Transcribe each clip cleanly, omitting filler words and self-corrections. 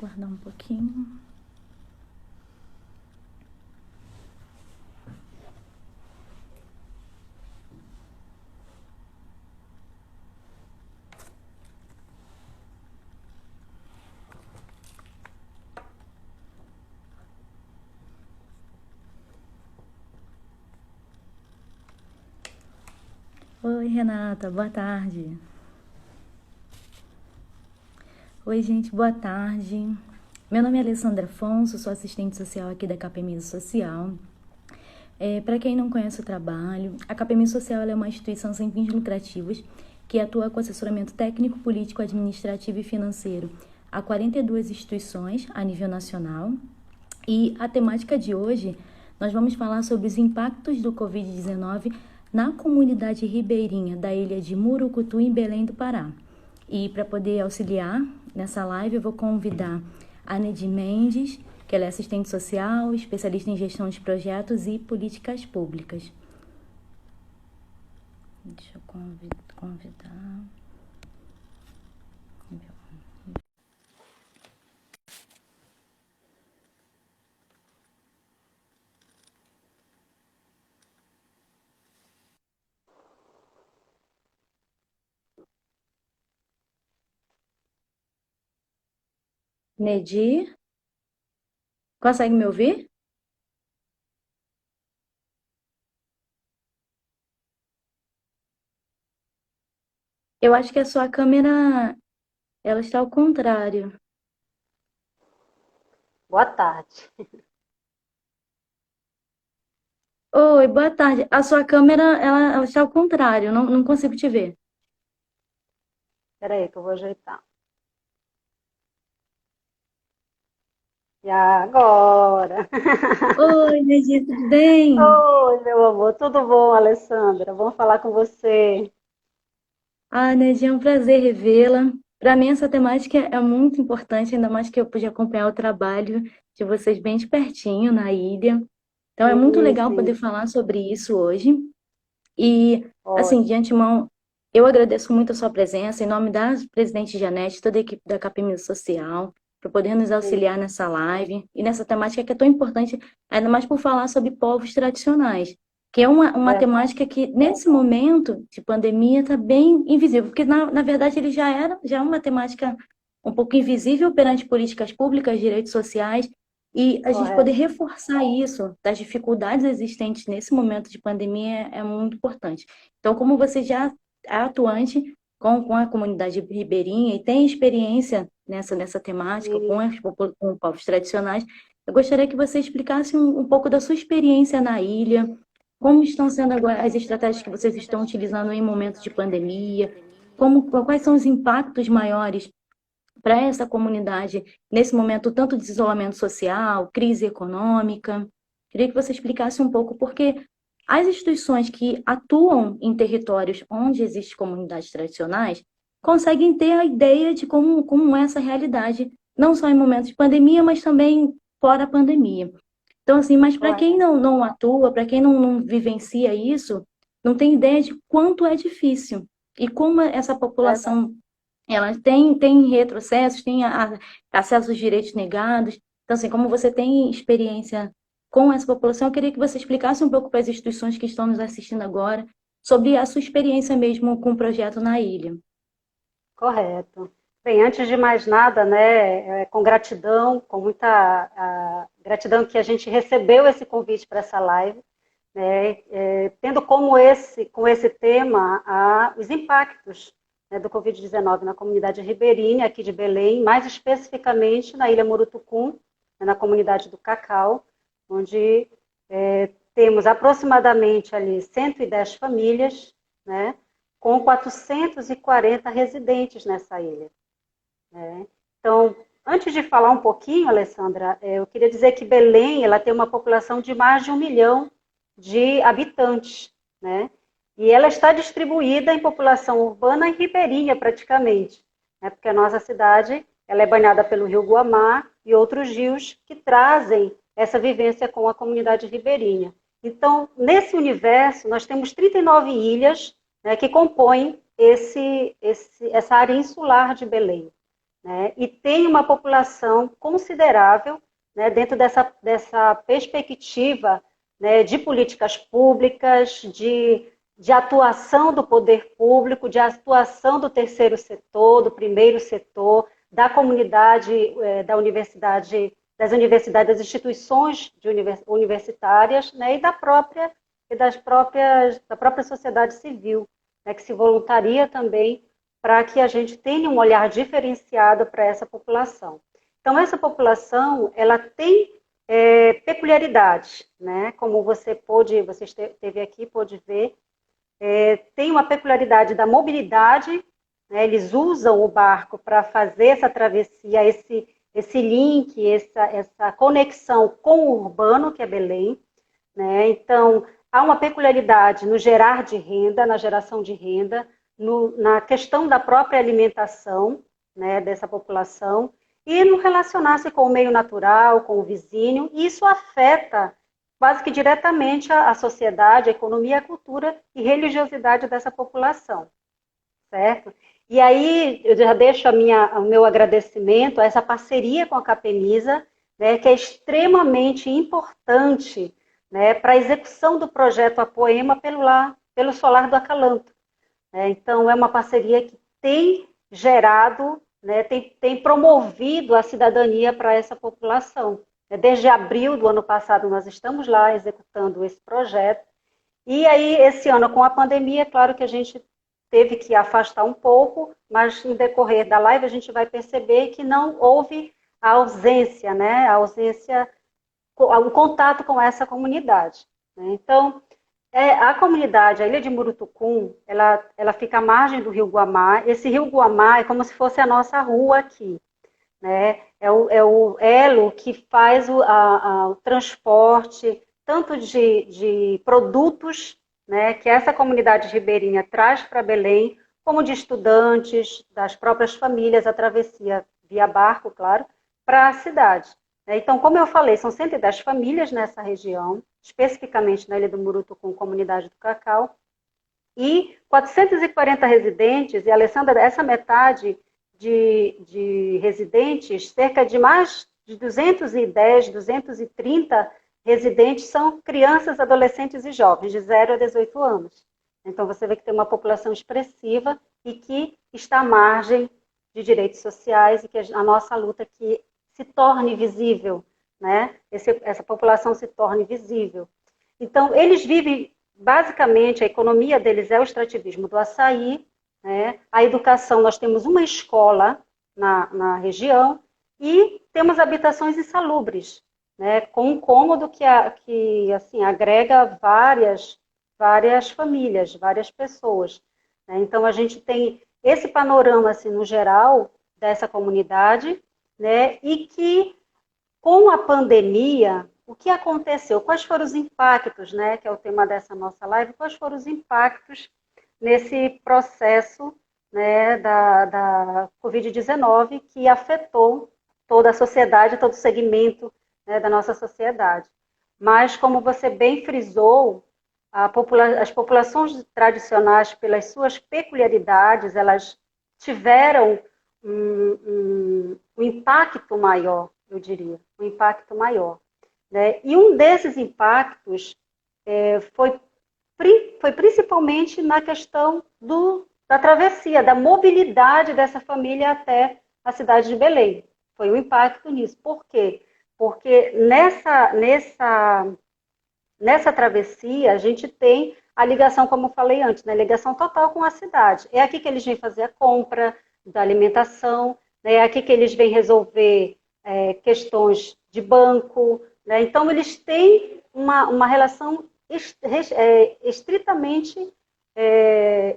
Aguardar um pouquinho. Oi, Renata, boa tarde. Oi, gente, boa tarde. Meu nome é Alessandra Afonso, sou assistente social aqui da KPMI Social. Para quem não conhece o trabalho, a KPMI Social é uma instituição sem fins lucrativos que atua com assessoramento técnico, político, administrativo e financeiro a 42 instituições a nível nacional. E a temática de hoje, nós vamos falar sobre os impactos do Covid-19 na comunidade ribeirinha da ilha de Murucutu, em Belém do Pará. E para poder auxiliar nessa live, eu vou convidar a Neide Mendes, que ela é assistente social, especialista em gestão de projetos e políticas públicas. Deixa eu convidar. Neide, consegue me ouvir? Eu acho que a sua câmera, ela está ao contrário. Boa tarde. Oi, boa tarde. A sua câmera, ela está ao contrário, não consigo te ver. Espera aí que eu vou ajeitar. E agora? Oi, Neide, tudo bem? Oi, meu amor, tudo bom, Alessandra? Vamos falar com você. Ah, Neide, é um prazer revê-la. Para mim, essa temática é muito importante, ainda mais que eu pude acompanhar o trabalho de vocês bem de pertinho na ilha. Então, é muito Sim, legal poder sim, falar sobre isso hoje. E, assim, de ótimo. antemão, eu agradeço muito a sua presença, em nome da presidente Janete, toda a equipe da Capimil Social, por poder nos Sim, auxiliar nessa live e nessa temática que é tão importante, ainda mais por falar sobre povos tradicionais, que é uma verdade. temática que, nesse momento de pandemia, está bem invisível, porque, na verdade, ele já é uma temática um pouco invisível perante políticas públicas, direitos sociais, e a gente poder Correto. reforçar isso, das dificuldades existentes nesse momento de pandemia, é muito importante. Então, como você já é atuante com a comunidade ribeirinha e tem experiência nessa temática, Sim. com povos tradicionais, eu gostaria que você explicasse um pouco da sua experiência na ilha, como estão sendo agora as estratégias que vocês estão utilizando em momentos de pandemia, quais são os impactos maiores para essa comunidade nesse momento tanto de isolamento social, crise econômica. Queria que você explicasse um pouco, porque as instituições que atuam em territórios onde existem comunidades tradicionais conseguem ter a ideia de como é essa realidade, não só em momentos de pandemia, mas também fora a pandemia. Então, assim, mas para quem Correto. não atua, para quem não vivencia isso, não tem ideia de quanto é difícil e como essa Verdade. população ela tem retrocessos, tem acesso aos direitos negados. Então, assim, como você tem experiência com essa população, eu queria que você explicasse um pouco para as instituições que estão nos assistindo agora sobre a sua experiência mesmo com o projeto na ilha. Correto. Bem, antes de mais nada, né, com gratidão, com muita gratidão que a gente recebeu esse convite para essa live, né, tendo com esse tema os impactos, né, do Covid-19 na comunidade ribeirinha aqui de Belém, mais especificamente na Ilha Murutucum, né, na comunidade do Cacau, onde temos aproximadamente ali 110 famílias, né, com 440 residentes nessa ilha, né? Então, antes de falar um pouquinho, Alessandra, eu queria dizer que Belém ela tem uma população de mais de 1 milhão de habitantes, né? E ela está distribuída em população urbana e ribeirinha, praticamente, né? Porque a nossa cidade ela é banhada pelo Rio Guamá e outros rios que trazem essa vivência com a comunidade ribeirinha. Então, nesse universo, nós temos 39 ilhas, né, que compõem essa área insular de Belém. né, e tem uma população considerável, né, dentro dessa perspectiva, né, de políticas públicas, de atuação do poder público, de atuação do terceiro setor, do primeiro setor, da comunidade, das universidades, das instituições universitárias, né, e da própria sociedade civil, né, que se voluntaria também para que a gente tenha um olhar diferenciado para essa população. Então, essa população, ela tem peculiaridades, né? Como você esteve aqui, pôde ver, tem uma peculiaridade da mobilidade, né? Eles usam o barco para fazer essa travessia, esse link, essa conexão com o urbano, que é Belém, né? Então, há uma peculiaridade no gerar de renda, na geração de renda, na questão da própria alimentação, né, dessa população, e no relacionar-se com o meio natural, com o vizinho, e isso afeta quase que diretamente a sociedade, a economia, a cultura e religiosidade dessa população, certo? E aí eu já deixo o meu agradecimento a essa parceria com a Capemisa, né, que é extremamente importante, né, para a execução do projeto Apoema pelo Solar do Acalanto. Então, é uma parceria que tem gerado, né, tem promovido a cidadania para essa população. Desde abril do ano passado, nós estamos lá executando esse projeto. E aí, esse ano, com a pandemia, é claro que a gente teve que afastar um pouco, mas no decorrer da live a gente vai perceber que não houve a ausência, né, o contato com essa comunidade. Então, a comunidade, a Ilha de Murutucum, ela fica à margem do Rio Guamá. Esse Rio Guamá é como se fosse a nossa rua aqui, né? É o elo que faz o transporte, tanto de produtos, né, que essa comunidade ribeirinha traz para Belém, como de estudantes, das próprias famílias, a travessia via barco, claro, para a cidade. Então, como eu falei, são 110 famílias nessa região, especificamente na Ilha do Murutucum, comunidade do Cacau, e 440 residentes, e, Alessandra, essa metade de residentes, cerca de mais de 210, 230 residentes são crianças, adolescentes e jovens, de 0 a 18 anos. Então, você vê que tem uma população expressiva e que está à margem de direitos sociais e que a nossa luta aqui se torne visível, né? Essa população se torne visível. Então, eles vivem, basicamente, a economia deles é o extrativismo do açaí, né? A educação, nós temos uma escola na região e temos habitações insalubres, né? Com um cômodo que assim, agrega várias famílias, várias pessoas, né? Então, a gente tem esse panorama, assim, no geral, dessa comunidade, né? E que, com a pandemia, o que aconteceu? Quais foram os impactos, né? Que é o tema dessa nossa live, quais foram os impactos nesse processo, né, da Covid-19 que afetou toda a sociedade, todo o segmento, né, da nossa sociedade. Mas, como você bem frisou, as populações tradicionais, pelas suas peculiaridades, elas tiveram um impacto maior, eu diria, um impacto maior, né? E um desses impactos foi principalmente na questão da travessia, da mobilidade dessa família até a cidade de Belém. Foi um impacto nisso. Por quê? Porque nessa travessia a gente tem a ligação, como eu falei antes, né? Ligação total com a cidade. É aqui que eles vêm fazer a compra da alimentação, né? É aqui que eles vêm resolver questões de banco, né? Então, eles têm uma relação estritamente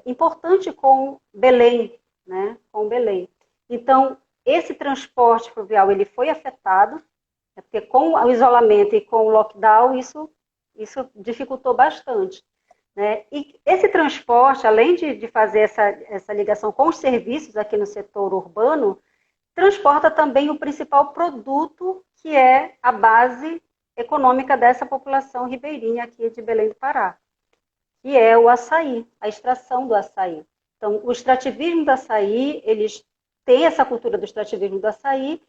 importante com Belém, né? Com Belém. Então, esse transporte fluvial ele foi afetado, né? Porque com o isolamento e com o lockdown, isso dificultou bastante, né? E esse transporte, além de fazer essa ligação com os serviços aqui no setor urbano, transporta também o principal produto, que é a base econômica dessa população ribeirinha aqui de Belém do Pará, que é o açaí, a extração do açaí. Então, o extrativismo do açaí, eles têm essa cultura do extrativismo do açaí,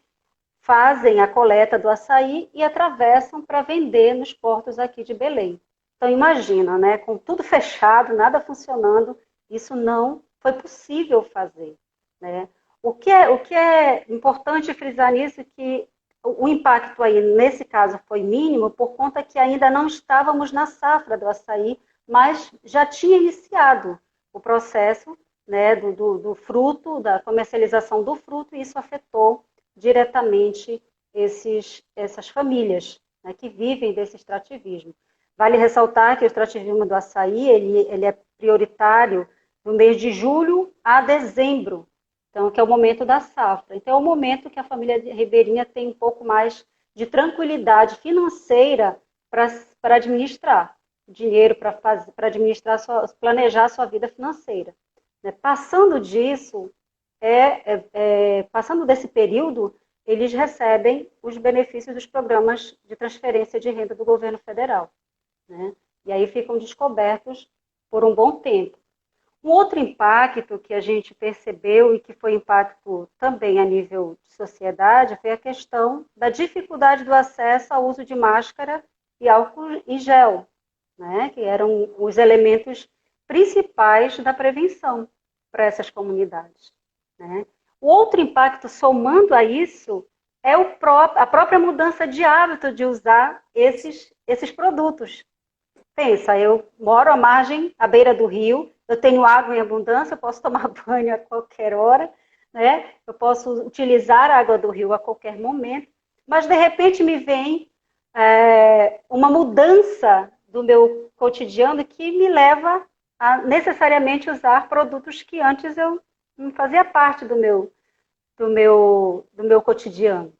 fazem a coleta do açaí e atravessam para vender nos portos aqui de Belém. Então, imagina, né, com tudo fechado, nada funcionando, isso não foi possível fazer, né? O que é importante frisar nisso é que o impacto aí, nesse caso, foi mínimo, por conta que ainda não estávamos na safra do açaí, mas já tinha iniciado o processo, né, do fruto, da comercialização do fruto, e isso afetou diretamente essas famílias, né, que vivem desse extrativismo. Vale ressaltar que o extrativismo do açaí ele é prioritário no mês de julho a dezembro, então, que é o momento da safra. Então, é o momento que a família ribeirinha tem um pouco mais de tranquilidade financeira para administrar dinheiro, para administrar, planejar a sua vida financeira. Passando disso, passando desse período, eles recebem os benefícios dos programas de transferência de renda do governo federal, né? E aí ficam descobertos por um bom tempo. Um outro impacto que a gente percebeu e que foi impacto também a nível de sociedade foi a questão da dificuldade do acesso ao uso de máscara e álcool em gel, né? Que eram os elementos principais da prevenção para essas comunidades, né? O outro impacto, somando a isso, é a própria mudança de hábito de usar esses produtos. Pensa, eu moro à margem, à beira do rio, eu tenho água em abundância, eu posso tomar banho a qualquer hora, né? Eu posso utilizar a água do rio a qualquer momento, mas de repente me vem uma mudança do meu cotidiano que me leva a necessariamente usar produtos que antes eu não fazia parte do meu cotidiano,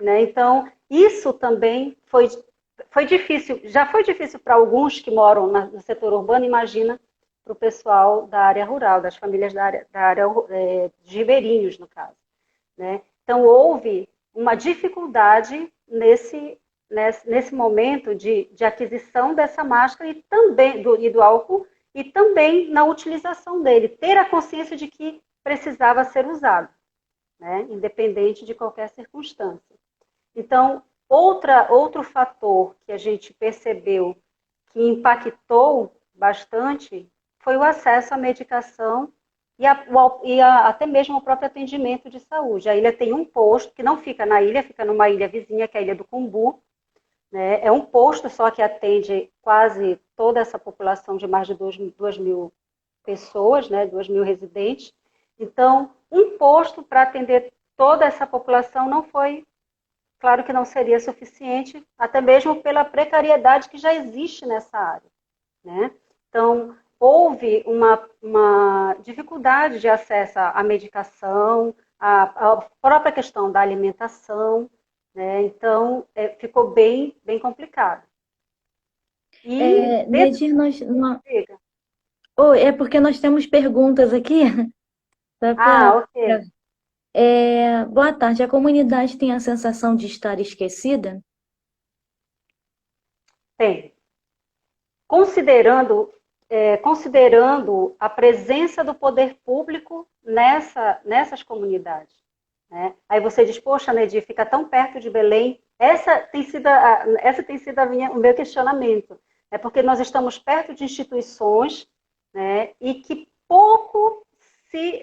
né? Então, isso também foi difícil, já foi difícil para alguns que moram no setor urbano, imagina para o pessoal da área rural, das famílias da área de ribeirinhos, no caso, né? Então, houve uma dificuldade nesse momento de aquisição dessa máscara e também do álcool, e também na utilização dele, ter a consciência de que precisava ser usado, né? Independente de qualquer circunstância. Então, outro fator que a gente percebeu que impactou bastante foi o acesso à medicação e até mesmo o próprio atendimento de saúde. A ilha tem um posto, que não fica na ilha, fica numa ilha vizinha, que é a Ilha do Cumbu, né? É um posto só que atende quase toda essa população de mais de 2 mil pessoas, né? 2 mil residentes. Então, um posto para atender toda essa população não foi, claro que não seria suficiente, até mesmo pela precariedade que já existe nessa área, né? Então, houve uma dificuldade de acesso à medicação, à própria questão da alimentação, né? Então, ficou bem complicado. E Nedir, é porque nós temos perguntas aqui. Ok. Boa tarde. A comunidade tem a sensação de estar esquecida? Tem. Considerando a presença do poder público nessas comunidades, né? Aí você diz, poxa, Nedir, fica tão perto de Belém. Essa tem sido o meu questionamento. É porque nós estamos perto de instituições, né, e que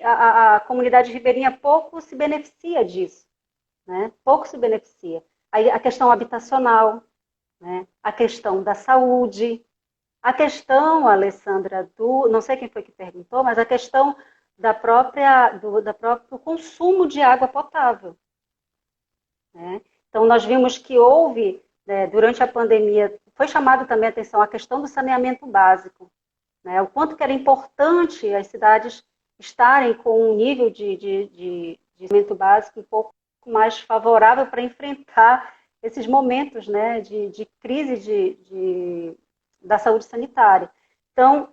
a comunidade ribeirinha pouco se beneficia disso, né? Pouco se beneficia. Aí a questão habitacional, né? A questão da saúde, a questão, Alessandra, não sei quem foi que perguntou, mas a questão do próprio consumo de água potável, né? Então, nós vimos que houve, né, durante a pandemia, foi chamado também a atenção a questão do saneamento básico, né? O quanto que era importante as cidades estarem com um nível de saneamento básico um pouco mais favorável para enfrentar esses momentos, né, de crise da saúde sanitária. Então,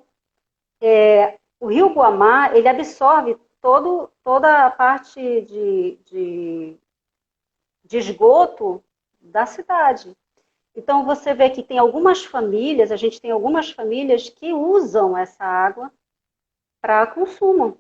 o Rio Guamá, ele absorve toda a parte de esgoto da cidade. Então, você vê que tem algumas famílias, a gente tem algumas famílias que usam essa água para consumo,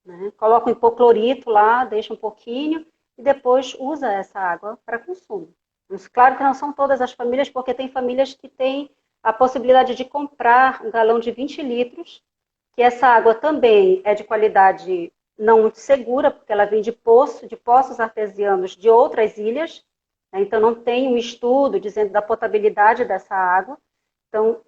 né? Coloca um hipoclorito lá, deixa um pouquinho e depois usa essa água para consumo. Mas, claro que não são todas as famílias, porque tem famílias que têm a possibilidade de comprar um galão de 20 litros, que essa água também é de qualidade não muito segura, porque ela vem de poços artesianos de outras ilhas, né? Então não tem um estudo dizendo da potabilidade dessa água. Então,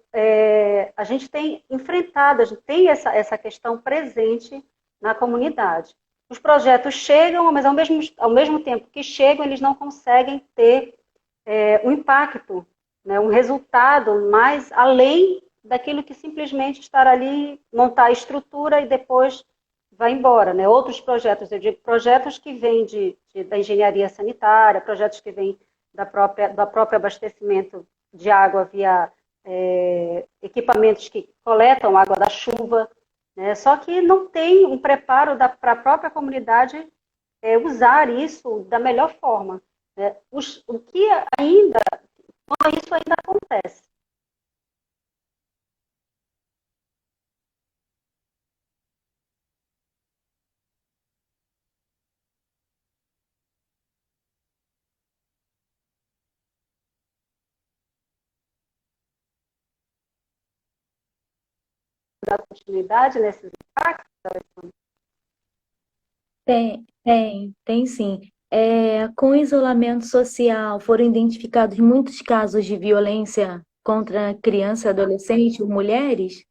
a gente tem enfrentado, a gente tem essa questão presente na comunidade. Os projetos chegam, mas ao mesmo tempo que chegam, eles não conseguem ter um impacto, né, um resultado mais além daquilo que simplesmente estar ali, montar a estrutura e depois vai embora. Né? Outros projetos, eu digo projetos que vêm da engenharia sanitária, projetos que vêm do próprio abastecimento de água via equipamentos que coletam água da chuva, né? Só que não tem um preparo para a própria comunidade usar isso da melhor forma. Né? O que ainda, isso ainda acontece. Da continuidade nesses impactos. Tem sim. Com o isolamento social, foram identificados muitos casos de violência contra criança, adolescente ou mulheres?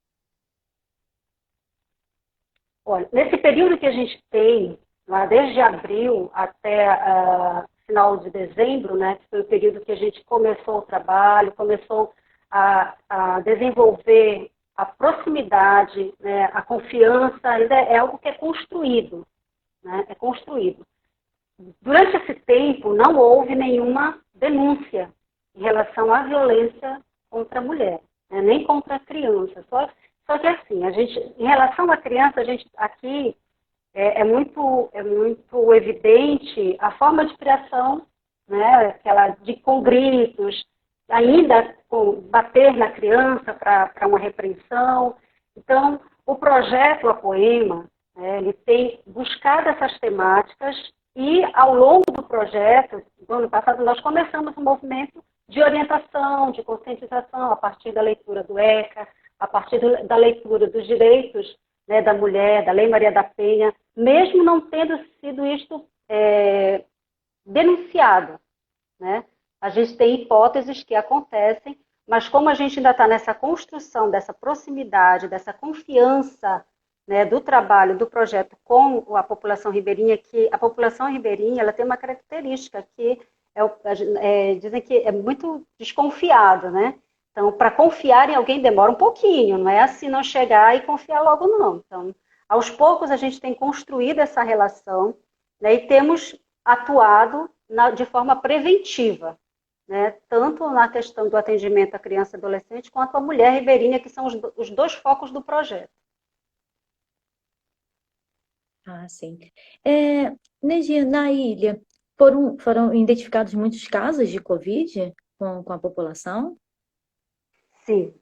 Olha, nesse período que a gente tem, lá desde abril até final de dezembro, né, que foi o período que a gente começou o trabalho, começou a desenvolver a proximidade, né, a confiança, ainda é algo que é construído, né, é construído. Durante esse tempo, não houve nenhuma denúncia em relação à violência contra a mulher, né, nem contra a criança. Só que assim, em relação à criança, a gente aqui é muito evidente a forma de criação, né, com gritos, ainda com bater na criança para uma repreensão. Então, o projeto A Poema, né, ele tem buscado essas temáticas e, ao longo do projeto, no ano passado, nós começamos um movimento de orientação, de conscientização, a partir da leitura do ECA, a partir da leitura dos direitos, né, da mulher, da Lei Maria da Penha, mesmo não tendo sido isto denunciado. Né? A gente tem hipóteses que acontecem, mas como a gente ainda está nessa construção dessa proximidade, dessa confiança, né, do trabalho, do projeto com a população ribeirinha, que a população ribeirinha ela tem uma característica que dizem que é muito desconfiado, né? Então, para confiar em alguém demora um pouquinho, não é assim não chegar e confiar logo não. Então, aos poucos a gente tem construído essa relação, né, e temos atuado de forma preventiva, né, tanto na questão do atendimento à criança e adolescente quanto à mulher ribeirinha, que são os dois focos do projeto. Ah, sim. Negia, na ilha, foram identificados muitos casos de Covid com a população? Sim,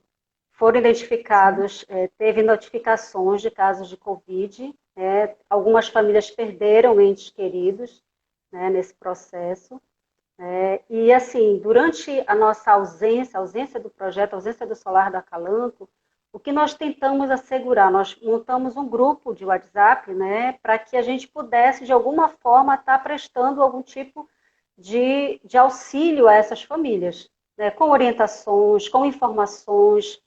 foram Sim. identificados, teve notificações de casos de Covid, algumas famílias perderam entes queridos, né, nesse processo. E, assim, durante a nossa ausência, a ausência do projeto, a ausência do Solar do Acalanto, o que nós tentamos assegurar? Nós montamos um grupo de WhatsApp, né, para que a gente pudesse, de alguma forma, estar prestando algum tipo de auxílio a essas famílias, né, com orientações, com informações,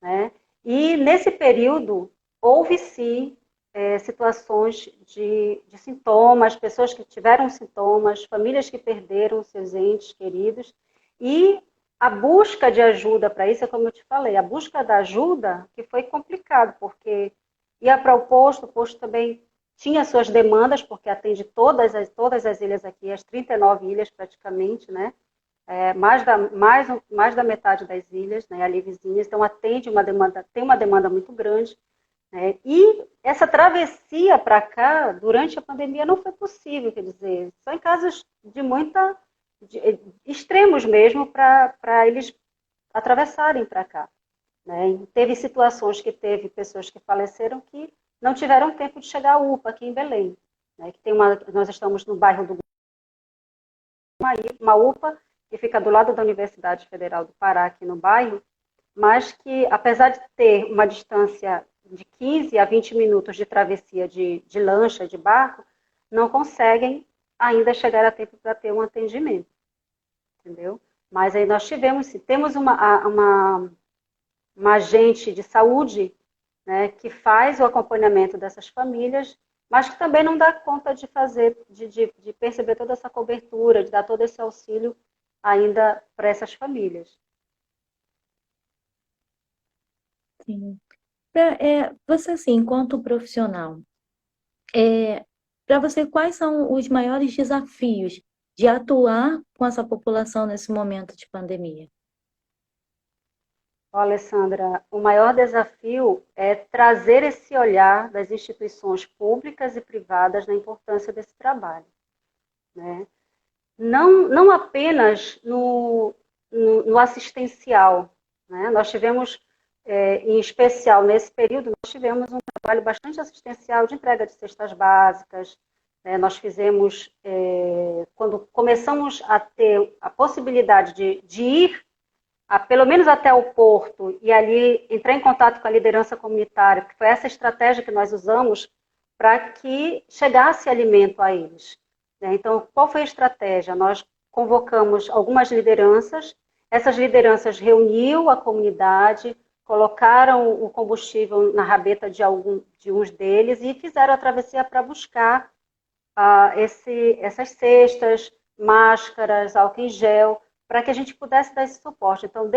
né? E, nesse período, houve, sim, situações de sintomas, pessoas que tiveram sintomas, famílias que perderam seus entes queridos, e a busca de ajuda para isso, é como eu te falei, a busca da ajuda que foi complicado, porque ia para o posto também tinha suas demandas, porque atende todas as ilhas aqui, as 39 ilhas praticamente, né? Mais da metade das ilhas, né, ali vizinhas, então atende uma demanda, tem uma demanda muito grande. Né? E essa travessia para cá, durante a pandemia, não foi possível, quer dizer, só em casos extremos mesmo, para eles atravessarem para cá. Né? Teve situações que teve pessoas que faleceram que não tiveram tempo de chegar à UPA aqui em Belém, né, que tem nós estamos no bairro do uma UPA que fica do lado da Universidade Federal do Pará, aqui no bairro, mas que, apesar de ter uma distância de 15 a 20 minutos de travessia de lancha, de barco, não conseguem ainda chegar a tempo para ter um atendimento, entendeu? Mas aí nós temos uma agente de saúde, né, que faz o acompanhamento dessas famílias, mas que também não dá conta de fazer, de perceber toda essa cobertura, de dar todo esse auxílio ainda para essas famílias. Sim. Você, assim, enquanto profissional, para você, quais são os maiores desafios de atuar com essa população nesse momento de pandemia? Ó, Alessandra, o maior desafio é trazer esse olhar das instituições públicas e privadas na importância desse trabalho, né? Não apenas no assistencial, né? Nós tivemos, em especial nesse período, nós tivemos um trabalho bastante assistencial de entrega de cestas básicas, né? Nós fizemos, quando começamos a ter a possibilidade de ir pelo menos até o porto e ali entrar em contato com a liderança comunitária, porque foi essa estratégia que nós usamos para que chegasse alimento a eles, né? Então, qual foi a estratégia? Nós convocamos algumas lideranças, essas lideranças reuniu a comunidade, colocaram o combustível na rabeta de uns deles e fizeram a travessia para buscar essas cestas, máscaras, álcool em gel, para que a gente pudesse dar esse suporte. Então,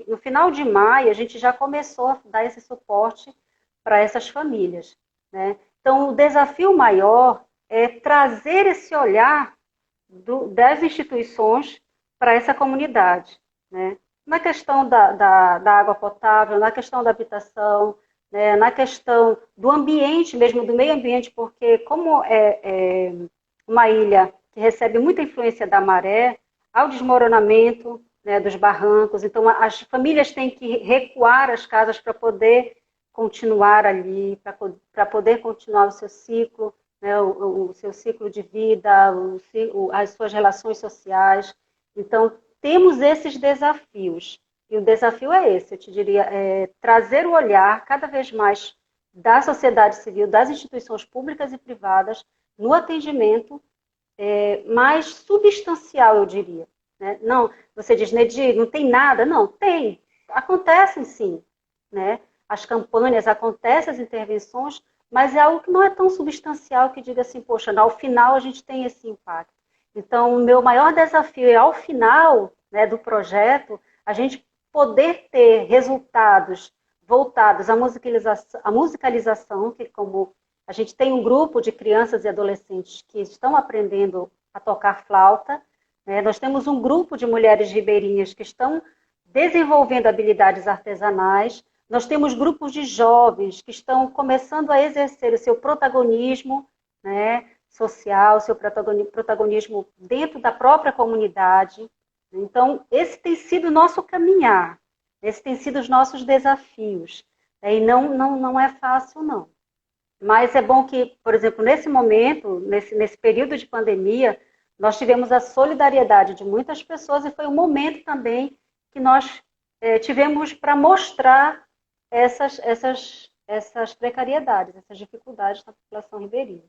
no final de maio, a gente já começou a dar esse suporte para essas famílias, né? Então, o desafio maior é trazer esse olhar das instituições para essa comunidade, né? Na questão da água potável, na questão da habitação, né? Na questão do ambiente mesmo, do meio ambiente, porque como é uma ilha que recebe muita influência da maré, ao desmoronamento, né, dos barrancos, então as famílias têm que recuar as casas para poder continuar ali, para poder continuar o seu ciclo, né, o seu ciclo de vida, as suas relações sociais. Então, temos esses desafios. E o desafio é esse, eu te diria, trazer o olhar cada vez mais da sociedade civil, das instituições públicas e privadas, no atendimento mais substancial, eu diria. Né? Não, você diz, Nedir, não tem nada? Não, tem. Acontecem sim. Né? As campanhas, acontecem as intervenções, mas é algo que não é tão substancial que diga assim, poxa, ao final a gente tem esse impacto. Então, o meu maior desafio é, ao final, né, do projeto, a gente poder ter resultados voltados à musicalização, que como a gente tem um grupo de crianças e adolescentes que estão aprendendo a tocar flauta, né? Nós temos um grupo de mulheres ribeirinhas que estão desenvolvendo habilidades artesanais, nós temos grupos de jovens que estão começando a exercer o seu protagonismo, né, social, seu protagonismo dentro da própria comunidade. Então, esse tem sido o nosso caminhar, esses têm sido os nossos desafios. E não é fácil, não. Mas é bom que, por exemplo, nesse momento, nesse período de pandemia, nós tivemos a solidariedade de muitas pessoas e foi um momento também que nós tivemos para mostrar essas precariedades, essas dificuldades na população ribeirinha.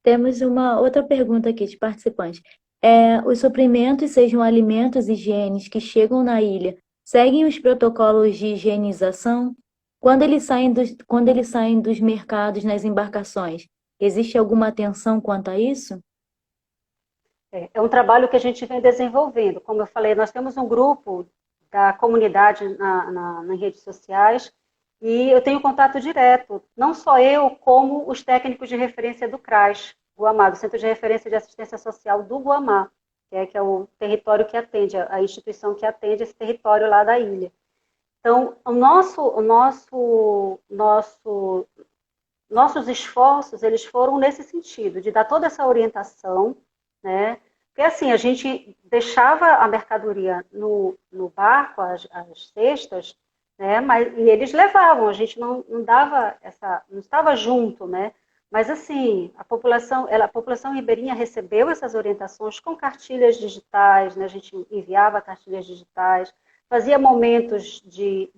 Temos uma outra pergunta aqui de participante. Os suprimentos, sejam alimentos e higienes que chegam na ilha, seguem os protocolos de higienização? Quando eles saem dos mercados nas embarcações, existe alguma atenção quanto a isso? É um trabalho que a gente vem desenvolvendo. Como eu falei, nós temos um grupo da comunidade nas redes sociais e eu tenho contato direto, não só eu, como os técnicos de referência do CRAS, Guamá, do Centro de Referência de Assistência Social do Guamá, que é o território que atende, a instituição que atende esse território lá da ilha. Então, nossos esforços, eles foram nesse sentido, de dar toda essa orientação, né? Porque assim, a gente deixava a mercadoria no barco, as cestas, né? E eles levavam, a gente não dava não estava junto, né? Mas assim, a população ribeirinha recebeu essas orientações com cartilhas digitais, né? A gente enviava cartilhas digitais, fazia momentos de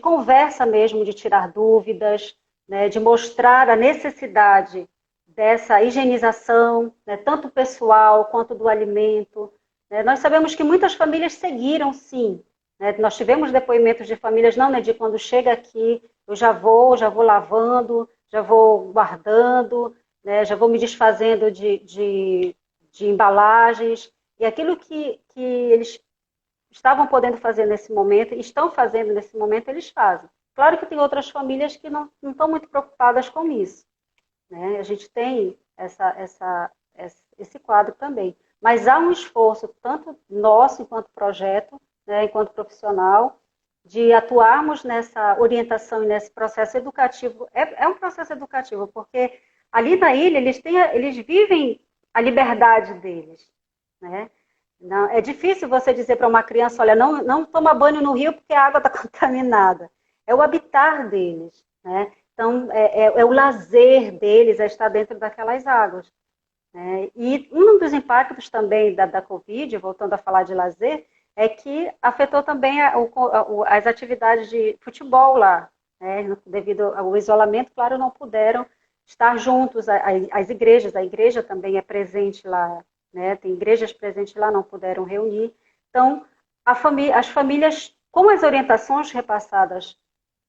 conversa mesmo, de tirar dúvidas, né? De mostrar a necessidade dessa higienização, né? Tanto pessoal quanto do alimento. Né? Nós sabemos que muitas famílias seguiram, sim, né? Nós tivemos depoimentos de famílias, não, né, de quando chega aqui, eu já vou lavando, já vou guardando, né, já vou me desfazendo de embalagens, e aquilo que eles estavam podendo fazer nesse momento, estão fazendo nesse momento, eles fazem. Claro que tem outras famílias que não estão muito preocupadas com isso, né? A gente tem esse quadro também. Mas há um esforço, tanto nosso enquanto projeto, né, enquanto profissional, de atuarmos nessa orientação e nesse processo educativo. É um processo educativo, porque ali na ilha eles vivem a liberdade deles. Né? Não, é difícil você dizer para uma criança, olha, não toma banho no rio porque a água está contaminada. É o habitar deles. Né? Então, é o lazer deles, é estar dentro daquelas águas. Né? E um dos impactos também da Covid, voltando a falar de lazer, é que afetou também as atividades de futebol lá. Né? Devido ao isolamento, claro, não puderam estar juntos. As igrejas, a igreja também é presente lá, né? Tem igrejas presentes lá, não puderam reunir. Então, as famílias, com as orientações repassadas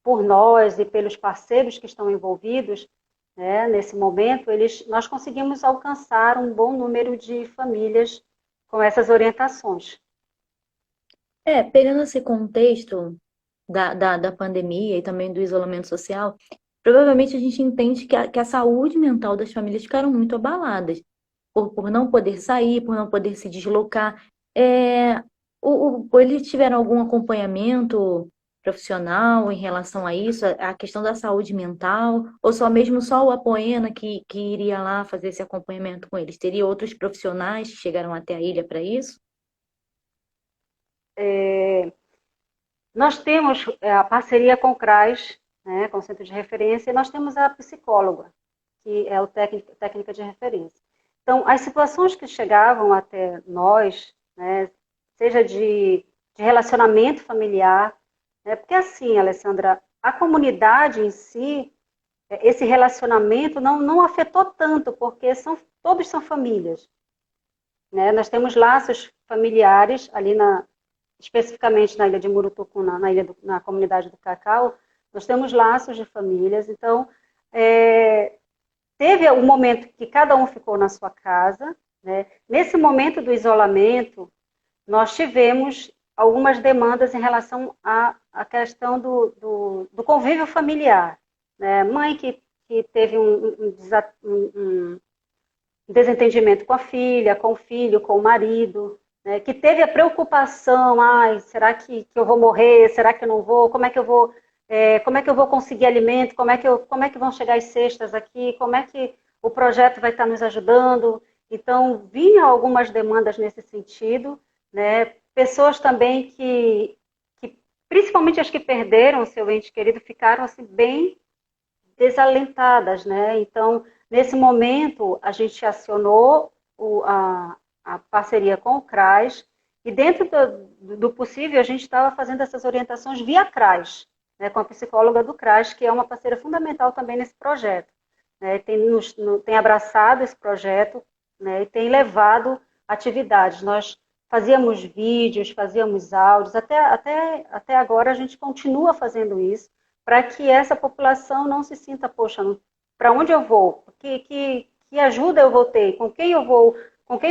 por nós e pelos parceiros que estão envolvidos, né, nesse momento, nós conseguimos alcançar um bom número de famílias com essas orientações. Pegando esse contexto da pandemia e também do isolamento social, provavelmente a gente entende que a saúde mental das famílias ficaram muito abaladas, por não poder sair, por não poder se deslocar. É, eles tiveram algum acompanhamento profissional em relação a isso, a questão da saúde mental, ou só o Apoena que iria lá fazer esse acompanhamento com eles? Teria outros profissionais que chegaram até a ilha para isso? Nós temos a parceria com o CRAS, né, com o Centro de Referência, e nós temos a psicóloga, que é o técnica de referência. Então, as situações que chegavam até nós, né, seja de relacionamento familiar, né, porque assim, Alessandra, a comunidade em si, esse relacionamento não afetou tanto, porque todos são famílias. Né? Nós temos laços familiares ali especificamente na ilha de Murutucuna, na comunidade do Cacau, nós temos laços de famílias. Então, teve um momento que cada um ficou na sua casa. Né? Nesse momento do isolamento, nós tivemos algumas demandas em relação à questão do convívio familiar. Né? Mãe que teve um desentendimento com a filha, com o filho, com o marido, né, que teve a preocupação, será que eu vou morrer? Será que eu não vou? Como é que eu vou conseguir alimento? Como é que vão chegar as cestas aqui? Como é que o projeto vai estar nos ajudando? Então, vinham algumas demandas nesse sentido, né? Pessoas também que, principalmente as que perderam o seu ente querido, ficaram assim, bem desalentadas, né? Então, nesse momento, a gente acionou a parceria com o CRAS e dentro do possível, a gente estava fazendo essas orientações via CRAS, né, com a psicóloga do CRAS, que é uma parceira fundamental também nesse projeto. Né? Tem abraçado esse projeto, né, e tem levado atividades. Nós fazíamos vídeos, fazíamos áudios, até agora a gente continua fazendo isso, para que essa população não se sinta, poxa, para onde eu vou? Que ajuda eu vou ter? Com quem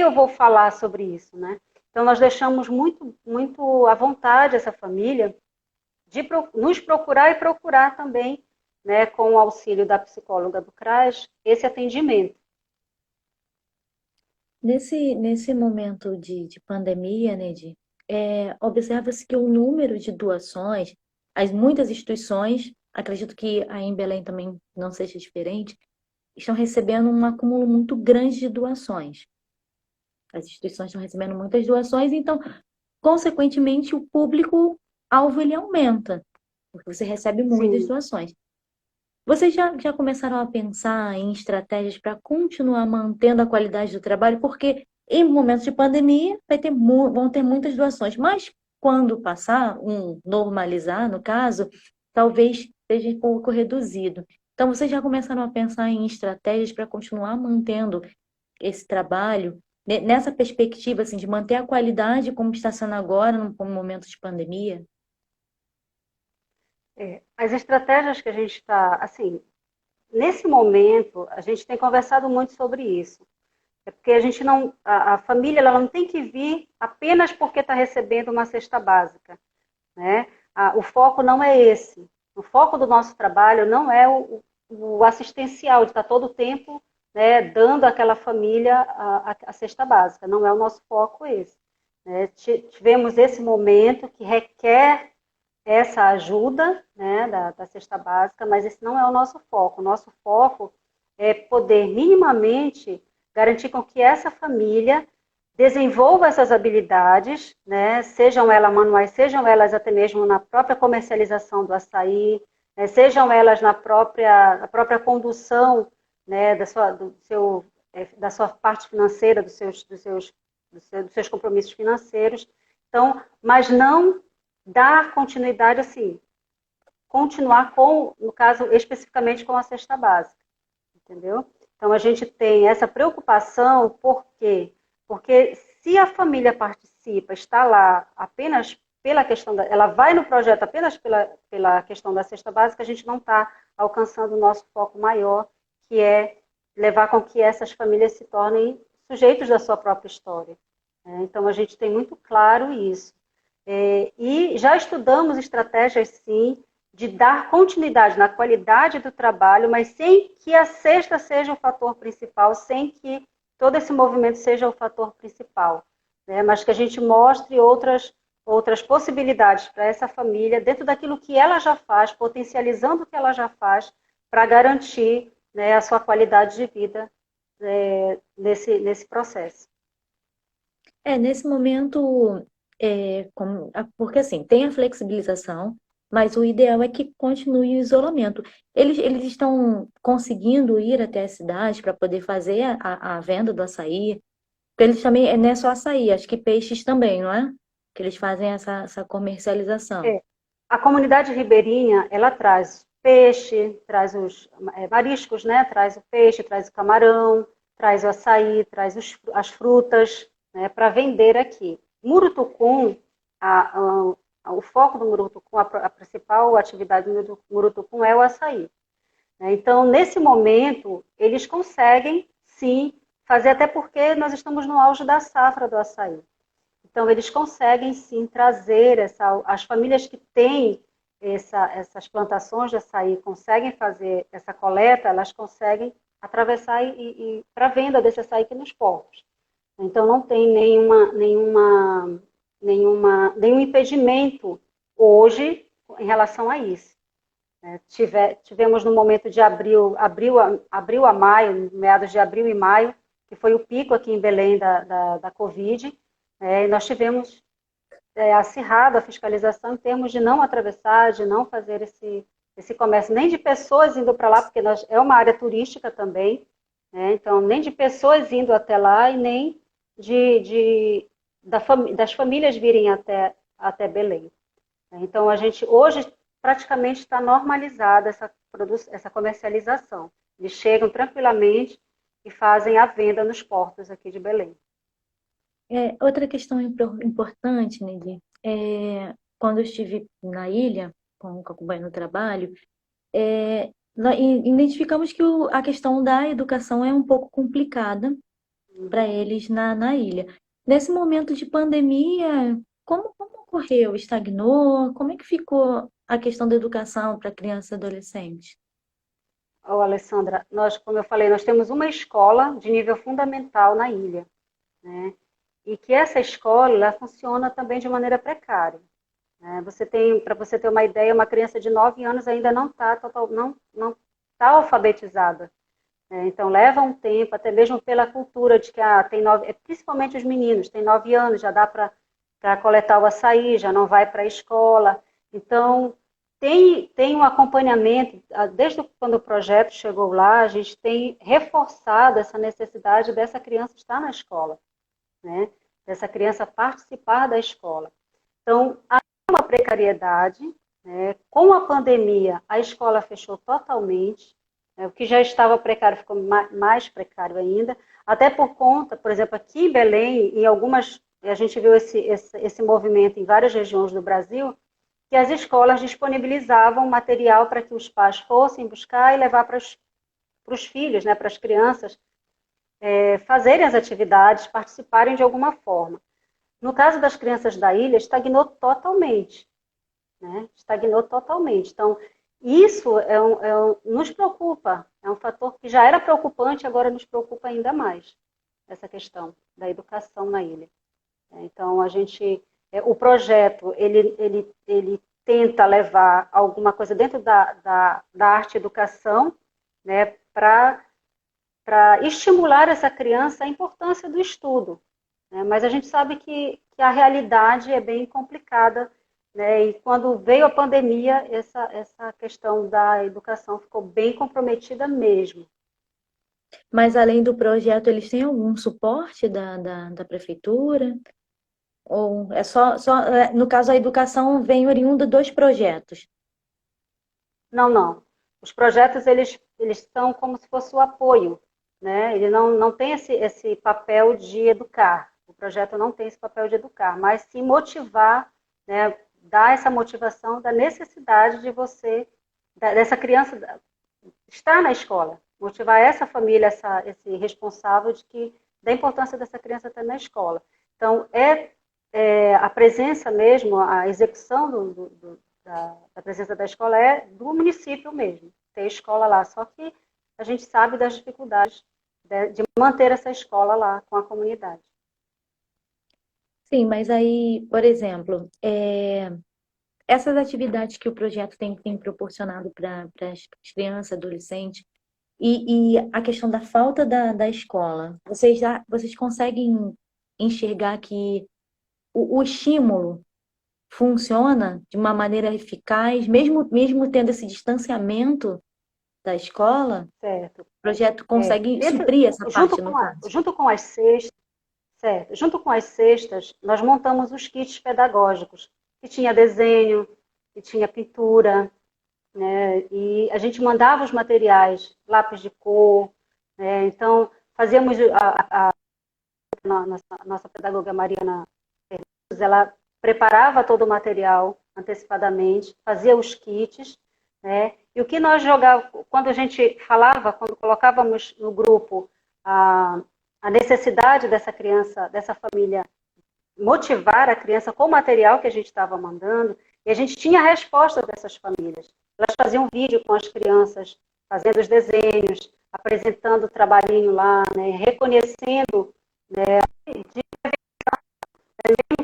eu vou falar sobre isso, né? Então, nós deixamos muito à vontade essa família de nos procurar e procurar também, né, com o auxílio da psicóloga do CRAS, esse atendimento. Nesse momento de pandemia, Neide, observa-se que o número de doações, muitas instituições, acredito que aí em Belém também não seja diferente, estão recebendo um acúmulo muito grande de doações. As instituições estão recebendo muitas doações, então, consequentemente, o público alvo ele aumenta, porque você recebe muitas Sim. doações. Vocês já começaram a pensar em estratégias para continuar mantendo a qualidade do trabalho? Porque em momentos de pandemia vão ter muitas doações, mas quando passar, normalizar, no caso, talvez seja um pouco reduzido. Então, vocês já começaram a pensar em estratégias para continuar mantendo esse trabalho, nessa perspectiva assim, de manter a qualidade como está sendo agora, num momento de pandemia? As estratégias que a gente está, assim, nesse momento, a gente tem conversado muito sobre isso. É porque a gente não, a família ela não tem que vir apenas porque está recebendo uma cesta básica, né? O foco não é esse. O foco do nosso trabalho não é o assistencial, de estar todo o tempo, né, dando àquela família a cesta básica. Não é o nosso foco esse. Né? Tivemos esse momento que requer essa ajuda, né, da cesta básica, mas esse não é o nosso foco. O nosso foco é poder minimamente garantir com que essa família desenvolva essas habilidades, né, sejam elas manuais, sejam elas até mesmo na própria comercialização do açaí, né, sejam elas na própria condução, né, da sua parte financeira, dos seus compromissos financeiros. Então, mas não dar continuidade assim, continuar com, no caso, especificamente com a cesta básica, entendeu? Então, a gente tem essa preocupação, por quê? Porque se a família participa, está lá apenas pela questão ela vai no projeto apenas pela questão da cesta básica, a gente não está alcançando o nosso foco maior, que é levar com que essas famílias se tornem sujeitos da sua própria história. Então, a gente tem muito claro isso. E já estudamos estratégias, sim, de dar continuidade na qualidade do trabalho, mas sem que a cesta seja o fator principal, sem que todo esse movimento seja o fator principal, né? Mas que a gente mostre outras possibilidades para essa família, dentro daquilo que ela já faz, potencializando o que ela já faz, para garantir, né, a sua qualidade de vida, nesse processo. Nesse momento, porque assim, tem a flexibilização, mas o ideal é que continue o isolamento. Eles estão conseguindo ir até a cidade para poder fazer a venda do açaí, porque eles também, não é só açaí, acho que peixes também, não é? Que eles fazem essa comercialização. É, a comunidade ribeirinha, ela traz peixe, traz os mariscos, né? Traz o peixe, traz o camarão, traz o açaí, traz as frutas, né? Para vender aqui. Murutucum, o foco do Murutucum, a principal atividade do Murutucum é o açaí, né? Então, nesse momento, eles conseguem, sim, fazer, até porque nós estamos no auge da safra do açaí. Então, eles conseguem sim trazer as famílias que têm essas plantações de açaí, conseguem fazer essa coleta, elas conseguem atravessar e para venda desse açaí aqui nos portos. Então, não tem nenhum impedimento hoje em relação a isso. Tivemos no momento de abril a maio, meados de abril e maio, que foi o pico aqui em Belém da Covid, e nós tivemos acirrado a fiscalização em termos de não atravessar, de não fazer esse comércio, nem de pessoas indo para lá, porque é uma área turística também, né? Então, nem de pessoas indo até lá e nem das famílias virem até Belém. Então, a gente hoje praticamente está normalizada essa comercialização. Eles chegam tranquilamente e fazem a venda nos portos aqui de Belém. Outra questão importante, Neide, quando eu estive na ilha, com o companheiro no trabalho, nós identificamos que a questão da educação é um pouco complicada para eles na ilha. Nesse momento de pandemia, como ocorreu? Estagnou? Como é que ficou a questão da educação para crianças e adolescentes? Ô, Alessandra, como eu falei, nós temos uma escola de nível fundamental na ilha, né? E que essa escola ela funciona também de maneira precária, né? Para você ter uma ideia, uma criança de 9 anos ainda não tá alfabetizada, né? Então leva um tempo, até mesmo pela cultura de que tem principalmente os meninos, tem 9 anos, já dá para coletar o açaí, já não vai para a escola. Então, tem um acompanhamento, desde quando o projeto chegou lá, a gente tem reforçado essa necessidade dessa criança estar na escola, né? Dessa criança participar da escola. Então, há uma precariedade, né? Com a pandemia, a escola fechou totalmente, né? O que já estava precário ficou mais precário ainda, até por conta, por exemplo, aqui em Belém, em algumas, a gente viu esse movimento em várias regiões do Brasil, que as escolas disponibilizavam material para que os pais fossem buscar e levar para os filhos, né, para as crianças, fazerem as atividades, participarem de alguma forma. No caso das crianças da ilha, estagnou totalmente, né? Estagnou totalmente. Então, isso nos preocupa, é um fator que já era preocupante, agora nos preocupa ainda mais, essa questão da educação na ilha. Então, o projeto, ele tenta levar alguma coisa dentro da arte e educação, né, para estimular essa criança a importância do estudo. Né? Mas a gente sabe que a realidade é bem complicada, né? E quando veio a pandemia, essa questão da educação ficou bem comprometida mesmo. Mas além do projeto, eles têm algum suporte da prefeitura? Ou é no caso, a educação vem oriunda dos projetos? Não, não. Os projetos, eles são como se fosse o apoio, né? Ele não tem esse papel de educar. O projeto não tem esse papel de educar, mas sim motivar, né? Dar essa motivação da necessidade de dessa criança estar na escola. Motivar essa família, esse responsável da importância dessa criança estar na escola. Então, a presença mesmo, a execução da presença da escola é do município mesmo, ter escola lá. Só que a gente sabe das dificuldades de manter essa escola lá com a comunidade. Sim, mas aí, por exemplo, essas atividades que o projeto tem proporcionado para as crianças, adolescentes, e a questão da falta da escola, vocês conseguem enxergar que o estímulo funciona de uma maneira eficaz, mesmo tendo esse distanciamento da escola, Certo. o projeto consegue suprir essa parte, no caso. Junto com as cestas, certo. Junto com as cestas, nós montamos os kits pedagógicos, que tinha desenho, que tinha pintura, né? E a gente mandava os materiais, lápis de cor, né? Então fazíamos nossa pedagoga Mariana, ela preparava todo o material antecipadamente, fazia os kits, né? E o que nós jogávamos, quando a gente falava, quando colocávamos no grupo a necessidade dessa criança, dessa família, motivar a criança com o material que a gente estava mandando, e a gente tinha a resposta dessas famílias. Elas faziam vídeo com as crianças, fazendo os desenhos, apresentando o trabalhinho lá, né, reconhecendo, né,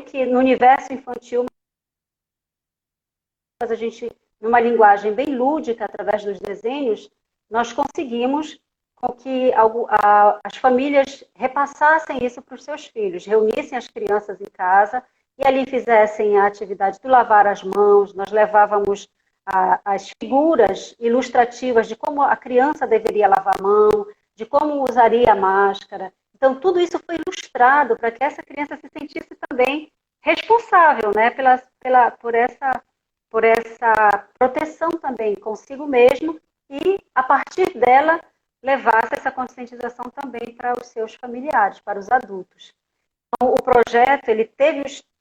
que no universo infantil, mas a gente, numa linguagem bem lúdica, através dos desenhos, nós conseguimos com que as famílias repassassem isso para os seus filhos, reunissem as crianças em casa e ali fizessem a atividade do lavar as mãos. Nós levávamos as figuras ilustrativas de como a criança deveria lavar a mão, de como usaria a máscara. Então, tudo isso foi ilustrado para que essa criança se sentisse também responsável, né, por essa proteção também consigo mesmo e, a partir dela, levasse essa conscientização também para os seus familiares, para os adultos. Então, o projeto,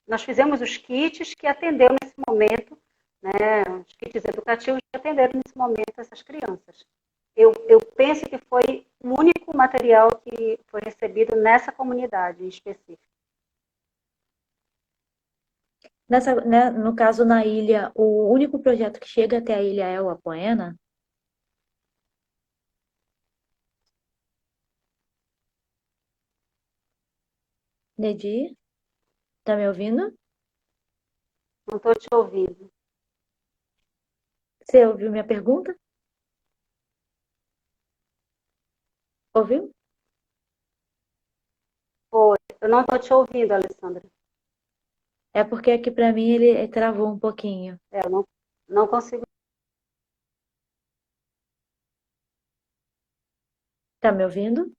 nós fizemos os kits que atendeu nesse momento, né, os kits educativos que atenderam nesse momento essas crianças. Eu penso que foi o único material que foi recebido nessa comunidade em específico. Né, no caso, na ilha, o único projeto que chega até a ilha é o Apoena? Nedir, tá me ouvindo? Não estou te ouvindo. Você ouviu minha pergunta? Ouviu? Oi, eu não estou te ouvindo, Alessandra. É porque aqui para mim ele travou um pouquinho. Eu não consigo Tá me ouvindo?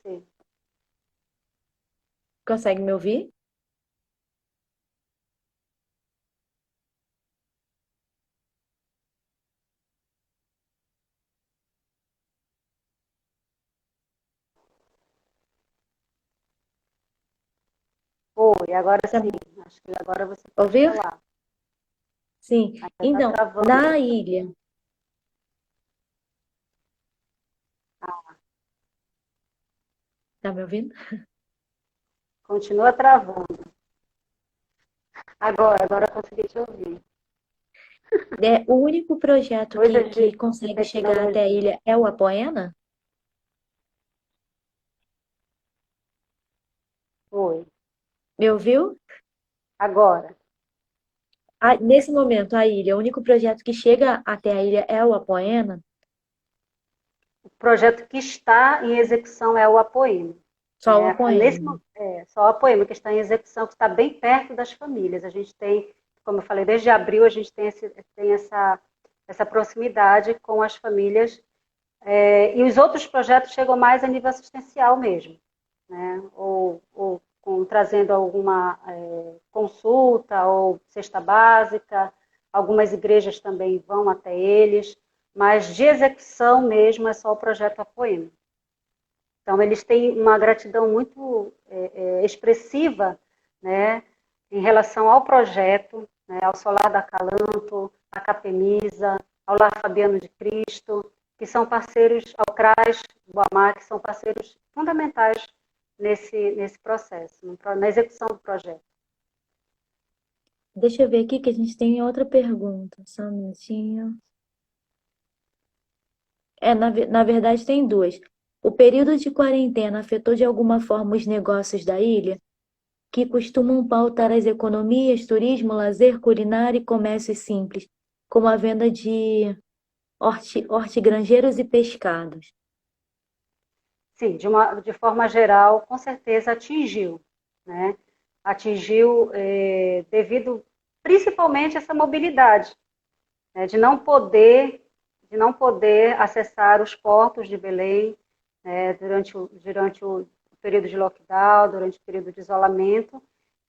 ser. Consegue me ouvir? Oi, agora Tá sim. me- Acho que agora você pode Ouviu? falar. Sim. Ainda está Então, travando. na ilha, tá me ouvindo? Continua travando. Agora eu consegui te ouvir. É, o único projeto Coisas que de consegue chegar até a tecnologia. ilha é o Apoena? Oi. Me ouviu? Agora, Nesse momento, a ilha, o único projeto que chega até a ilha é o Apoena? o projeto que está em execução é o Apoema. Só o Né? Apoena. Só o Apoema que está em execução, que está bem perto das famílias. A gente tem, como eu falei, desde abril a gente tem essa proximidade com as famílias. E os outros projetos chegam mais a nível assistencial mesmo, né? Trazendo alguma consulta ou cesta básica. Algumas igrejas também vão até eles, mas de execução mesmo é só o projeto Apoema. Então, eles têm uma gratidão muito expressiva, né, em relação ao projeto, né, ao Solar da Calanto, à Capemisa, ao Lar Fabiano de Cristo, que são parceiros, ao CRAS, Boamar, que são parceiros fundamentais nesse processo, na execução do projeto. Deixa eu ver aqui que a gente tem outra pergunta. Só um minutinho. Na verdade, tem duas. O período de quarentena afetou de alguma forma os negócios da ilha, que costumam pautar as economias, turismo, lazer, culinária e comércio simples, como a venda de hortigranjeiros e pescados. Sim, de forma geral, com certeza atingiu, né? Atingiu devido principalmente a essa mobilidade, né? De não poder acessar os portos de Belém, né? Durante o período de lockdown, durante o período de isolamento,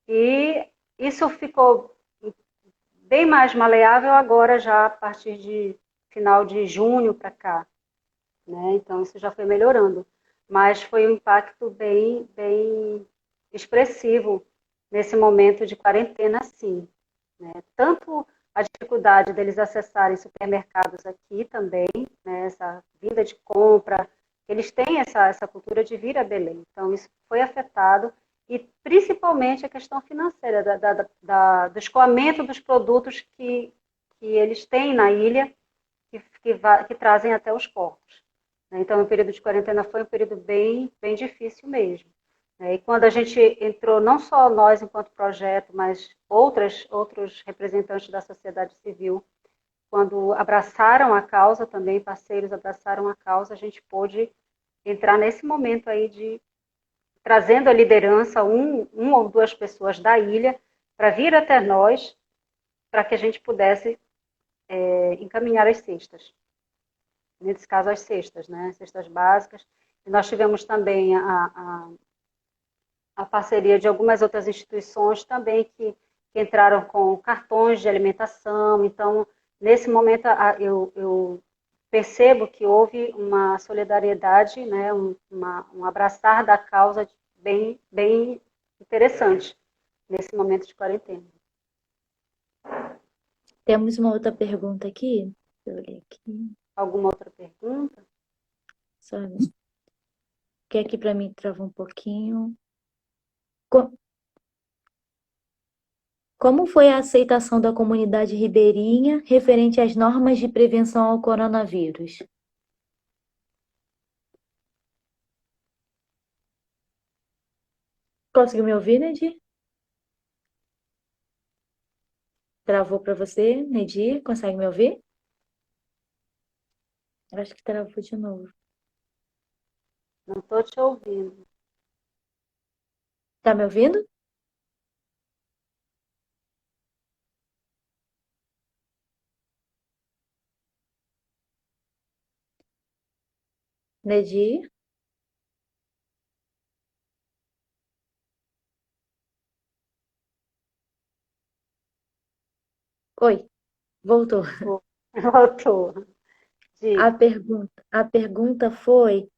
e isso ficou bem mais maleável agora já a partir de final de junho para cá, né? Então isso já foi melhorando, mas foi um impacto bem expressivo nesse momento de quarentena, sim, né? Tanto a dificuldade deles acessarem supermercados aqui também, né? Essa vinda de compra, eles têm essa cultura de vir a Belém, então isso foi afetado, e principalmente a questão financeira, do escoamento dos produtos que eles têm na ilha, que trazem até os portos. Então, o período de quarentena foi um período bem difícil mesmo. E quando a gente entrou, não só nós enquanto projeto, mas outros representantes da sociedade civil, quando abraçaram a causa também, parceiros abraçaram a causa, a gente pôde entrar nesse momento aí de trazendo a liderança, um ou duas pessoas da ilha, para vir até nós, para que a gente pudesse encaminhar as cestas. Nesse caso, as cestas, né? Cestas básicas. E nós tivemos também a parceria de algumas outras instituições também que entraram com cartões de alimentação. Então, nesse momento, eu percebo que houve uma solidariedade, né? Um abraçar da causa bem interessante nesse momento de quarentena. Temos uma outra pergunta aqui. Deixa eu olhar aqui. Alguma outra pergunta? Sabe? Que aqui para mim trava um pouquinho. Co- Como foi a aceitação da comunidade ribeirinha referente às normas de prevenção ao coronavírus? Conseguiu me ouvir, Nedir? Travou para você, Nedir? Consegue me ouvir? Acho que travou de novo. Não estou te ouvindo. Tá me ouvindo? Nedir? Oi, voltou. Voltou. Diga. A pergunta foi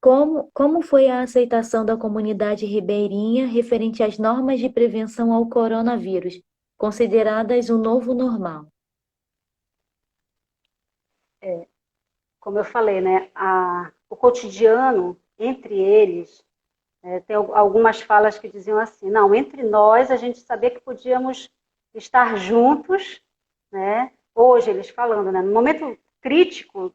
como foi a aceitação da comunidade ribeirinha referente às normas de prevenção ao coronavírus, consideradas o novo normal? Como eu falei, né, o cotidiano entre eles, tem algumas falas que diziam assim, não, entre nós a gente sabia que podíamos estar juntos, né? Hoje eles falando, né, no momento crítico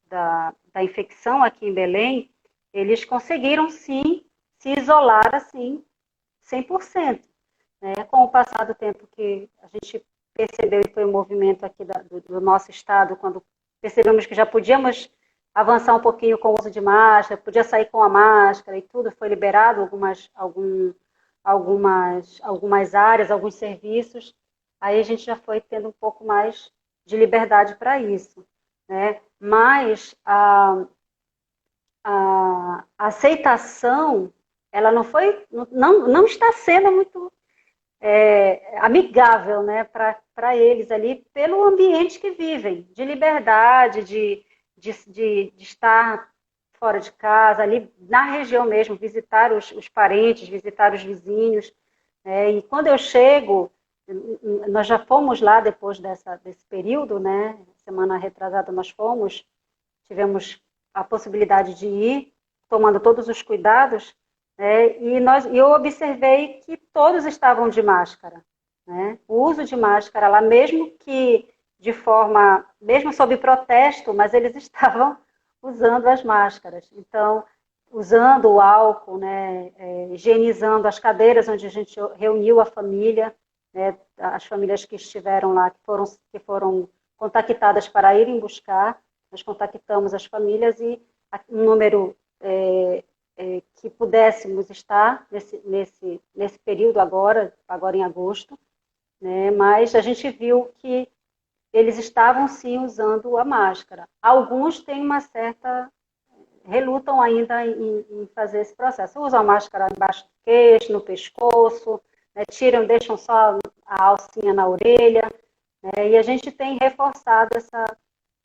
da infecção aqui em Belém, eles conseguiram sim se isolar assim 100%. Né? Com o passar do tempo que a gente percebeu e foi um movimento aqui do nosso estado, quando percebemos que já podíamos avançar um pouquinho com o uso de máscara, podia sair com a máscara e tudo, foi liberado algumas áreas, alguns serviços, aí a gente já foi tendo um pouco mais de liberdade para isso. Né? Mas a aceitação, ela não está sendo muito amigável, né, para eles ali, pelo ambiente que vivem, de liberdade, de estar fora de casa, ali na região mesmo, visitar os parentes, visitar os vizinhos. E quando eu chego, nós já fomos lá depois desse período, né, semana retrasada nós fomos, tivemos a possibilidade de ir, tomando todos os cuidados, e eu observei que todos estavam de máscara. Né? O uso de máscara lá, mesmo que de forma, mesmo sob protesto, mas eles estavam usando as máscaras. Então, usando o álcool, né, higienizando as cadeiras onde a gente reuniu a família, né, as famílias que estiveram lá, que foram contactadas para irem buscar, nós contactamos as famílias e um número que pudéssemos estar nesse período agora em agosto, né? Mas a gente viu que eles estavam sim usando a máscara. Alguns têm uma certa relutam ainda em fazer esse processo. Usam a máscara embaixo do queixo, no pescoço, né? Tiram, deixam só a alcinha na orelha, né? E a gente tem reforçado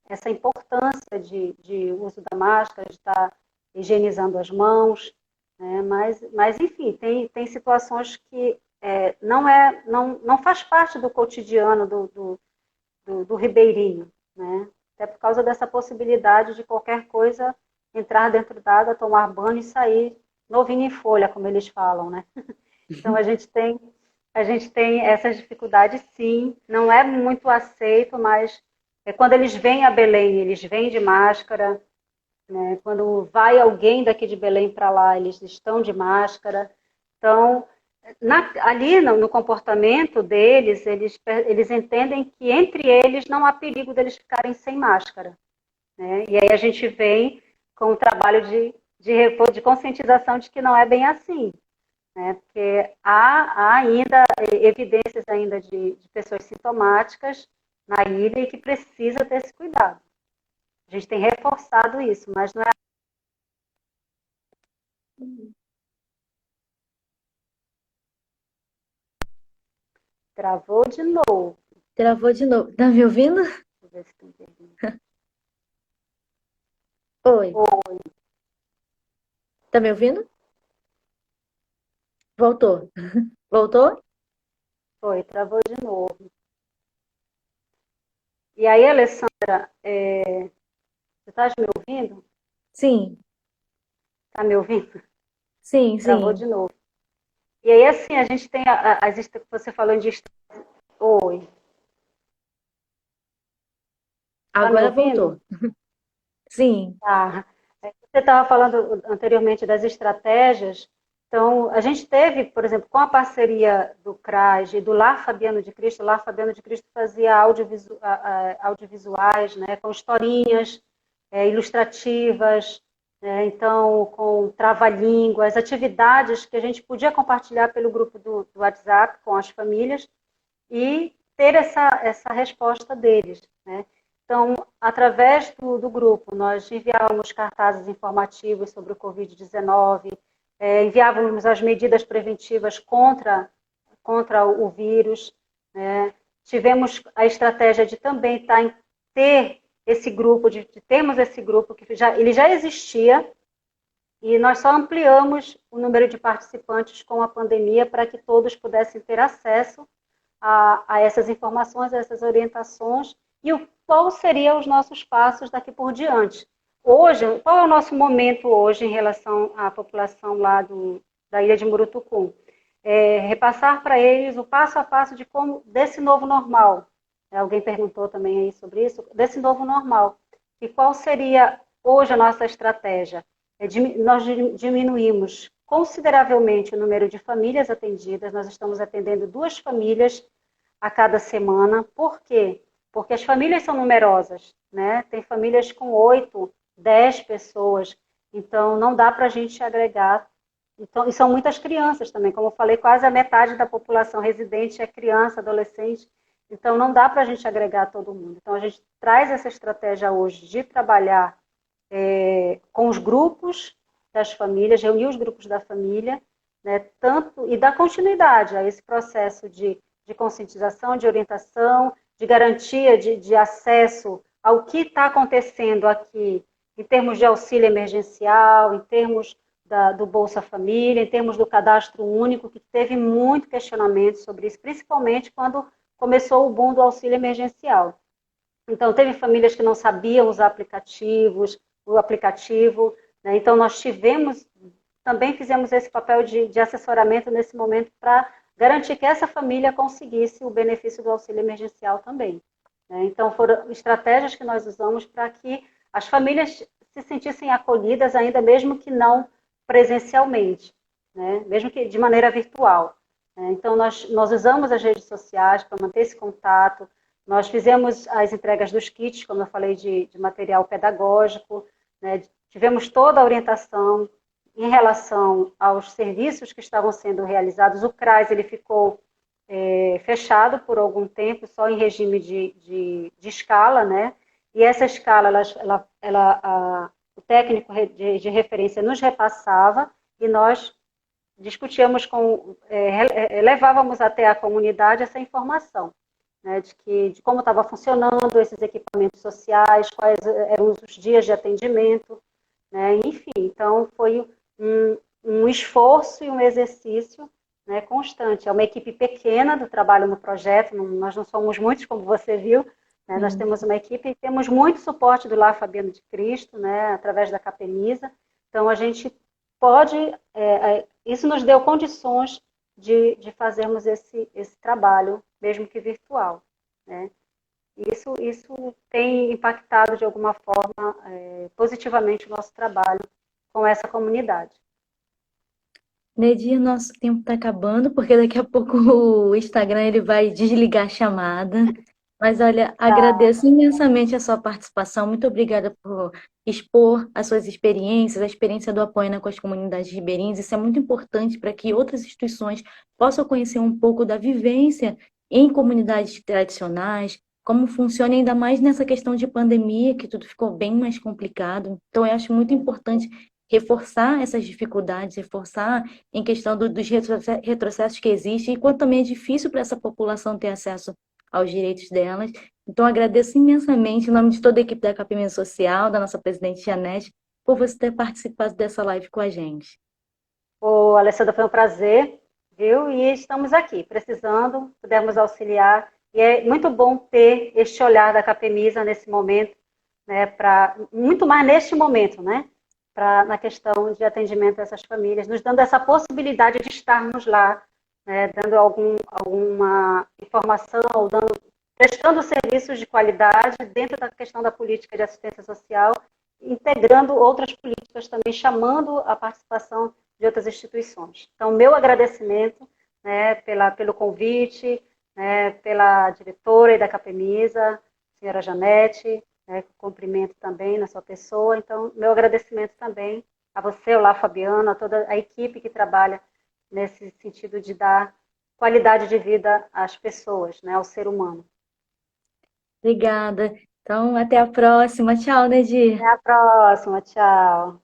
essa importância de uso da máscara, de estar higienizando as mãos, né? Mas enfim, tem situações que não faz parte do cotidiano do ribeirinho, né? Até por causa dessa possibilidade de qualquer coisa entrar dentro d'água, tomar banho e sair novinho em folha, como eles falam, né? Então a gente tem essas dificuldades, sim. Não é muito aceito, mas quando eles vêm a Belém, eles vêm de máscara, né? Quando vai alguém daqui de Belém para lá, eles estão de máscara. Então, ali no comportamento deles, eles entendem que entre eles não há perigo deles ficarem sem máscara. Né? E aí a gente vem com o trabalho de conscientização de que não é bem assim. Né? Porque há ainda evidências ainda de pessoas sintomáticas na ilha e que precisa ter esse cuidado. A gente tem reforçado isso, mas não é. Travou de novo. Travou de novo. Tá me ouvindo? Deixa eu ver se tem pergunta. Oi. Oi, Tá me ouvindo? Voltou. Voltou? foi, travou de novo. E aí, Alessandra, você está me ouvindo? Sim, Está me ouvindo? sim, Travou de sim. novo. E aí, assim, a gente tem você falando de. Oi, está me Agora ouvindo? voltou. Sim. Tá. Você estava falando anteriormente das estratégias. Então, a gente teve, por exemplo, com a parceria do CRAS e do Lar Fabiano de Cristo, o Lar Fabiano de Cristo fazia audiovisuais, né, com historinhas ilustrativas, Então, com trava-línguas, atividades que a gente podia compartilhar pelo grupo do WhatsApp com as famílias e ter essa resposta deles, né? Então, através do grupo, nós enviávamos cartazes informativos sobre o Covid-19, enviávamos as medidas preventivas contra o vírus, né? Tivemos a estratégia de também ter esse grupo, de termos esse grupo, que ele já existia, e nós só ampliamos o número de participantes com a pandemia para que todos pudessem ter acesso a essas informações, a essas orientações, e qual seriam os nossos passos daqui por diante. Hoje, qual é o nosso momento hoje em relação à população lá da ilha de Murutucum? Repassar para eles o passo a passo desse novo normal. Alguém perguntou também aí sobre isso, desse novo normal. E qual seria hoje a nossa estratégia? Nós diminuímos consideravelmente o número de famílias atendidas, nós estamos atendendo 2 famílias a cada semana. Por quê? Porque as famílias são numerosas, né? Tem famílias com 8, 10 pessoas, então não dá para a gente agregar. Então, e são muitas crianças também, como eu falei, quase a metade da população residente é criança, adolescente, então não dá para a gente agregar todo mundo. Então a gente traz essa estratégia hoje de trabalhar com os grupos das famílias, reunir os grupos da família, né, e dar continuidade a esse processo de conscientização, de orientação, de garantia de acesso ao que está acontecendo aqui, em termos de auxílio emergencial, em termos do Bolsa Família, em termos do cadastro único, que teve muito questionamento sobre isso, principalmente quando começou o boom do auxílio emergencial. Então, teve famílias que não sabiam usar o aplicativo, né? Então nós também fizemos esse papel de assessoramento nesse momento para garantir que essa família conseguisse o benefício do auxílio emergencial também, né? Então foram estratégias que nós usamos para que as famílias se sentissem acolhidas, ainda mesmo que não presencialmente, né? Mesmo que de maneira virtual, né? Então nós usamos as redes sociais para manter esse contato. Nós fizemos as entregas dos kits, como eu falei, de material pedagógico, né? Tivemos toda a orientação em relação aos serviços que estavam sendo realizados. O CRAS ele ficou fechado por algum tempo, só em regime de escala, né? E essa escala, o técnico de referência nos repassava e nós discutíamos levávamos até a comunidade essa informação, né, de como estava funcionando esses equipamentos sociais, quais eram os dias de atendimento, né, enfim. Então, foi um esforço e um exercício, né, constante. É uma equipe pequena do trabalho no projeto, nós não somos muitos, como você viu, né, nós temos uma equipe e temos muito suporte do Lar Fabiano de Cristo, né, através da Capemisa. Então, a gente pode, isso nos deu condições de fazermos esse trabalho, mesmo que virtual, né? Isso tem impactado, de alguma forma, positivamente o nosso trabalho com essa comunidade. Nedir, nosso tempo está acabando, porque daqui a pouco o Instagram ele vai desligar a chamada. Mas olha, agradeço imensamente a sua participação. Muito obrigada por expor as suas experiências, a experiência do Apoiana com as comunidades ribeirinhas. Isso é muito importante para que outras instituições possam conhecer um pouco da vivência em comunidades tradicionais, como funciona ainda mais nessa questão de pandemia, que tudo ficou bem mais complicado. Então, eu acho muito importante reforçar essas dificuldades, reforçar em questão dos retrocessos que existem, e quanto também é difícil para essa população ter acesso aos direitos delas. Então, agradeço imensamente, em nome de toda a equipe da Capimento Social, da nossa presidente Janete, por você ter participado dessa live com a gente. Ô, Alessandra, foi um prazer, viu? E estamos aqui, precisando, pudermos auxiliar. E é muito bom ter este olhar da Capemisa nesse momento, né? Muito mais neste momento, né? Na questão de atendimento a essas famílias, nos dando essa possibilidade de estarmos lá, né, dando alguma informação, ou prestando serviços de qualidade dentro da questão da política de assistência social, integrando outras políticas também, chamando a participação de outras instituições. Então, meu agradecimento, né, pelo convite, né, pela diretora e da Capemisa, senhora Janete, né, cumprimento também na sua pessoa. Então, meu agradecimento também a você, olá, Fabiana, a toda a equipe que trabalha nesse sentido de dar qualidade de vida às pessoas, né, ao ser humano. Obrigada. Então, até a próxima. Tchau, Nedir. Até a próxima, tchau.